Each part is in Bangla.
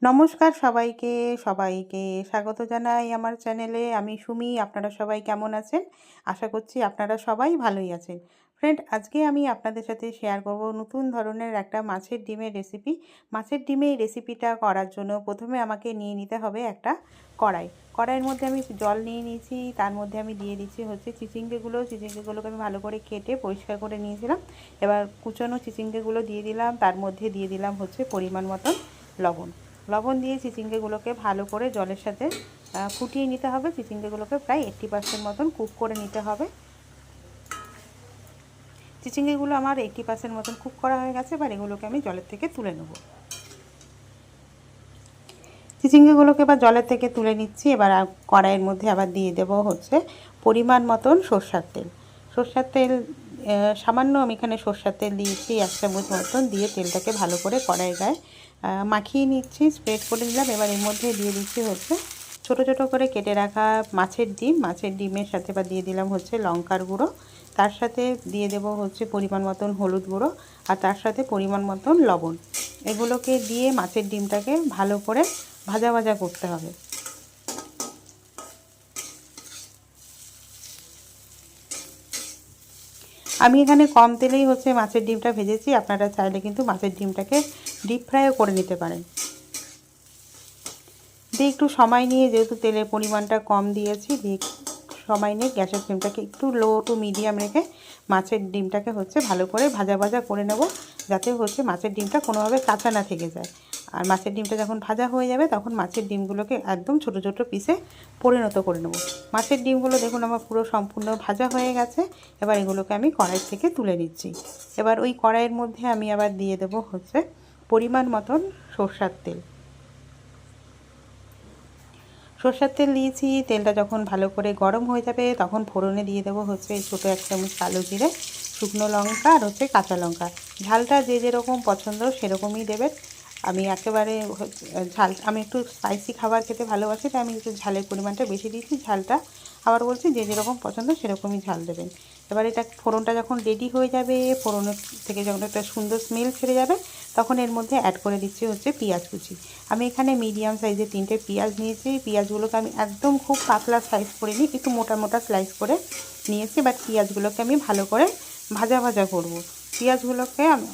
নমস্কার সবাইকে সবাইকে স্বাগত জানাই আমার চ্যানেলে। আমি সুমি। আপনারা সবাই কেমন আছেন? আশা করছি আপনারা সবাই ভালোই আছেন। ফ্রেন্ড, আজকে আমি আপনাদের সাথে শেয়ার করব নতুন ধরনের একটা মাছের ডিমের রেসিপি। মাছের ডিমের রেসিপিটা করার জন্য প্রথমে আমাকে নিয়ে নিতে হবে একটা কড়াই। কড়াইয়ের মধ্যে আমি জল নিয়ে নিয়েছি, তার মধ্যে আমি দিয়ে দিচ্ছি হচ্ছে চিচিঙ্গেগুলোকে আমি ভালো করে কেটে পরিষ্কার করে নিয়েছিলাম। এবার কুচনো চিচিঙ্গেগুলো দিয়ে দিলাম, তার মধ্যে দিয়ে দিলাম হচ্ছে পরিমাণ মতন লবণ। লবণ দিয়ে চিচিঙ্গেগুলোকে ভালো করে জলের সাথে ফুটিয়ে নিতে হবে। চিচিঙ্গেগুলোকে প্রায় 80% মতন কুক করে নিতে হবে। চিচিঙ্গেগুলো আমার 80% মতন কুক করা হয়ে গেছে। এবার এগুলোকে আমি জলের থেকে তুলে নেব। চিচিঙ্গেগুলোকে এবার জলের থেকে তুলে নিচ্ছি। এবার কড়াইয়ের মধ্যে আবার দিয়ে দেব হচ্ছে পরিমাণ মতন সরষের তেল। সরষের তেল সামান্য আমি এখানে সরষের তেল দিয়েছি 1 চামচ মতন, দিয়ে তেলটাকে ভালো করে কড়াইয়ের গায়ে মাখিয়ে নিচ্ছি, স্প্রেড করে নিলাম। এবার এর মধ্যে দিয়ে দিচ্ছি হচ্ছে ছোটো ছোটো করে কেটে রাখা মাছের ডিম। মাছের ডিমের সাথে এবার দিয়ে দিলাম হচ্ছে লঙ্কার গুঁড়ো, তার সাথে দিয়ে দেব হচ্ছে পরিমাণ মতন হলুদ গুঁড়ো, আর তার সাথে পরিমাণ মতন লবণ। এগুলোকে দিয়ে মাছের ডিমটাকে ভালো করে ভাজা ভাজা করতে হবে। আমি এখানে কম তেলেই হচ্ছে মাছের ডিমটা ভেজেছি। আপনারা চাইলে কিন্তু মাছের ডিমটাকে ডিপ ফ্রাইও করে নিতে পারেন। দিয়ে একটু সময় নিয়ে, যেহেতু তেলের পরিমাণটা কম দিয়েছি, দিয়ে সময় নিয়ে গ্যাসের ফ্লেমটাকে একটু লো টু মিডিয়াম রেখে মাছের ডিমটাকে হচ্ছে ভালো করে ভাজা ভাজা করে নেব, যাতে হচ্ছে মাছের ডিমটা কোনোভাবে কাঁচা না থেকে যায়। আর মাছের ডিমটা যখন ভাজা হয়ে যাবে তখন মাছের ডিমগুলোকে একদম ছোটো ছোটো পিসে পরিণত করে নেব। মাছের ডিমগুলো দেখুন আমার পুরো সম্পূর্ণ ভাজা হয়ে গেছে। এবার এগুলোকে আমি কড়াই থেকে তুলে নিচ্ছি। এবার ওই কড়াইয়ের মধ্যে আমি আবার দিয়ে দেবো হচ্ছে পরিমাণ মতন সরষের তেল। সরষের তেল দিয়েছি। তেলটা যখন ভালো করে গরম হয়ে যাবে তখন ফোড়নে দিয়ে দেবো হচ্ছে ছোটো 1 চামচ কালো জিরে, শুকনো লঙ্কা আর হচ্ছে কাঁচা লঙ্কা। ঝালটা যে যেরকম পছন্দ সেরকমই দেবেন। আমি একেবারে আমি একটু স্পাইসি খাবার খেতে ভালোবাসি, তাই আমি একটু ঝালের পরিমাণটা বেশি দিয়েছি। ঝালটা আবার বলছি যে যেরকম পছন্দ সেরকমই ঝাল দেবেন। এবার এটা ফোড়নটা যখন রেডি হয়ে যাবে, ফোড়নের থেকে যখন একটা সুন্দর স্মেল ছেড়ে যাবে, তখন এর মধ্যে অ্যাড করে দিচ্ছি হচ্ছে পেঁয়াজ কুচি। আমি এখানে মিডিয়াম সাইজের 3টে পেঁয়াজ নিয়েছি। পেঁয়াজগুলোকে আমি একদম খুব পাতলা স্লাইস করে নিই, একটু মোটা মোটা স্লাইস করে নিয়েছি। এবার পেঁয়াজগুলোকে আমি ভালো করে ভাজা ভাজা করব। পেঁয়াজগুলোকে আমি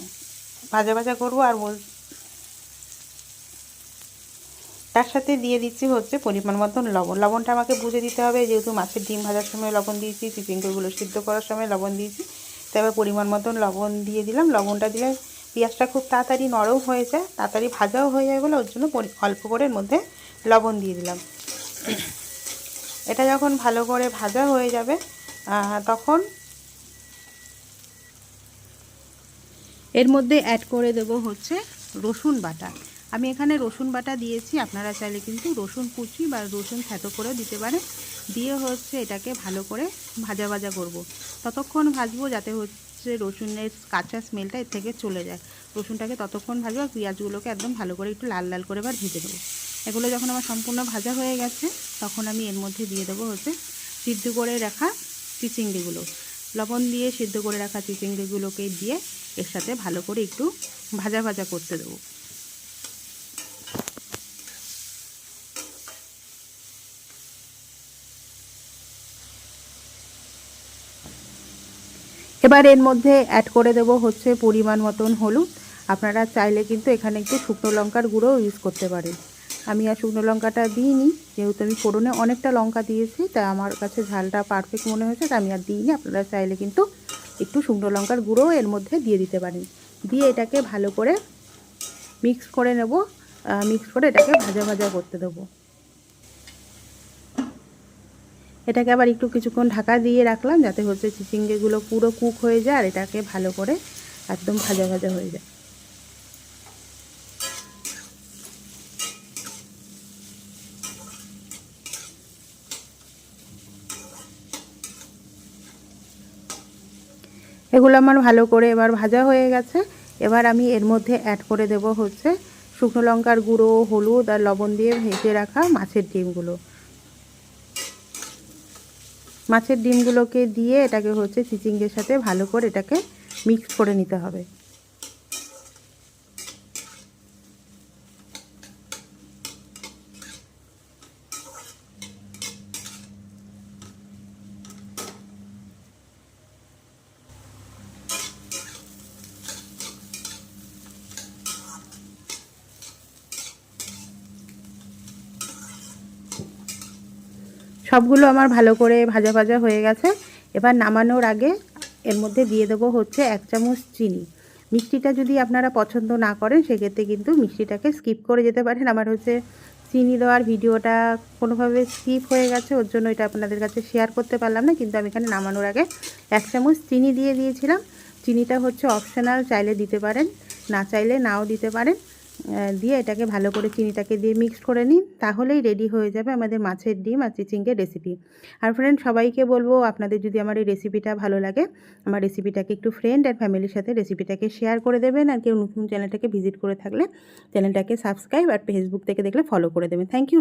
ভাজা ভাজা করবো। আর তার সাথে দিয়ে দিচ্ছি হচ্ছে পরিমাণ মতন লবণ। লবণটা আমাকে বুঝে দিতে হবে, যেহেতু মাছের ডিম ভাজার সময় লবণ দিয়েছি, চিচিঙ্গাগুলো সিদ্ধ করার সময় লবণ দিয়েছি। তারপর পরিমাণ মতন লবণ দিয়ে দিলাম। লবণটা দিলে পেঁয়াজটা খুব তাড়াতাড়ি নরম হয়ে যায়, তাড়াতাড়ি ভাজাও হয়ে যায় বলে ওর জন্য অল্প করে এর মধ্যে লবণ দিয়ে দিলাম। এটা যখন ভালো করে ভাজা হয়ে যাবে তখন এর মধ্যে অ্যাড করে দেব হচ্ছে রসুন বাটা। আমি এখানে রসুন বাটা দিয়েছি, আপনারা চাইলে কিন্তু রসুন কুচি বা রসুন থেতো করেও দিতে পারেন। দিয়ে হচ্ছে এটাকে ভালো করে ভাজা ভাজা করব। ততক্ষণ ভাজবো যাতে হচ্ছে রসুনের কাঁচা স্মেলটা এর থেকে চলে যায়। রসুনটাকে ততক্ষণ ভাজবো, আর পেঁয়াজগুলোকে একদম ভালো করে একটু লাল লাল করে এবার ভেজে দেবো। এগুলো যখন আমার সম্পূর্ণ ভাজা হয়ে গেছে তখন আমি এর মধ্যে দিয়ে দেবো হচ্ছে সিদ্ধ করে রাখা চিচিঙ্গিগুলো। লবণ দিয়ে সিদ্ধ করে রাখা চিচিঙ্গিগুলোকে দিয়ে এর সাথে ভালো করে একটু ভাজা ভাজা করতে দেবো। এবার এর মধ্যে অ্যাড করে দেবো হচ্ছে পরিমাণ মতন হলুদ। আপনারা চাইলে কিন্তু এখানে একটু শুকনো লঙ্কার গুঁড়ো ইউজ করতে পারেন। আমি আর শুকনো লঙ্কাটা দিইনি, যেহেতু আমি ফোড়নে অনেকটা লঙ্কা দিয়েছি, তাই আমার কাছে ঝালটা পারফেক্ট মনে হয়েছে, তাই আমি আর দিইনি। আপনারা চাইলে কিন্তু একটু শুকনো লঙ্কার গুঁড়ো এর মধ্যে দিয়ে দিতে পারেন। দিয়ে এটাকে ভালো করে মিক্স করে নেব। মিক্স করে এটাকে ভাজা ভাজা করতে দেবো। এটাকে আবার একটু কিছুক্ষণ ঢাকা দিয়ে রাখলাম, যাতে হচ্ছে চিচিঙ্গেগুলো পুরো কুক হয়ে যায় আর এটাকে ভালো করে একদম ভাজা ভাজা হয়ে যায়। এগুলো আমার ভালো করে এবার ভাজা হয়ে গেছে। এবার আমি এর মধ্যে অ্যাড করে দেব হচ্ছে শুকনো লঙ্কার গুঁড়ো, হলুদ আর লবণ দিয়ে ভেজে রাখা মাছের ডিমগুলো। মাছের ডিমগুলোকে দিয়ে এটাকে হচ্ছে চিচিঙ্গের সাথে ভালো করে এটাকে মিক্স করে নিতে হবে। সবগুলো আমার ভালো করে ভাজা ভাজা হয়ে গেছে। এবার নামানোর আগে এর মধ্যে দিয়ে দেবো হচ্ছে 1 চামচ চিনি। মিষ্টিটা যদি আপনারা পছন্দ না করেন সেক্ষেত্রে কিন্তু মিষ্টিটাকে স্কিপ করে যেতে পারেন। আমার হচ্ছে চিনি দেওয়ার ভিডিওটা কোনোভাবে স্কিপ হয়ে গেছে, ওর জন্য এটা আপনাদের কাছে শেয়ার করতে পারলাম না। কিন্তু আমি এখানে নামানোর আগে 1 চামচ চিনি দিয়ে দিয়েছিলাম। চিনিটা হচ্ছে অপশনাল, চাইলে দিতে পারেন, না চাইলে নাও দিতে পারেন। দিয়ে এটাকে ভালো করে চিনিটাকে দিয়ে মিক্সড করে নিন, তাহলেই রেডি হয়ে যাবে আমাদের মাছের ডিম আর চিচিঙ্গের রেসিপি। আর ফ্রেন্ড, সবাইকে বলবো আপনাদের যদি আমার এই রেসিপিটা ভালো লাগে, আমার রেসিপিটাকে একটু ফ্রেন্ড আর ফ্যামিলির সাথে রেসিপিটাকে শেয়ার করে দেবেন। আর কেউ নতুন চ্যানেলটাকে ভিজিট করে থাকলে চ্যানেলটাকে সাবস্ক্রাইব, আর ফেসবুক থেকে দেখলে ফলো করে দেবেন। Thank you.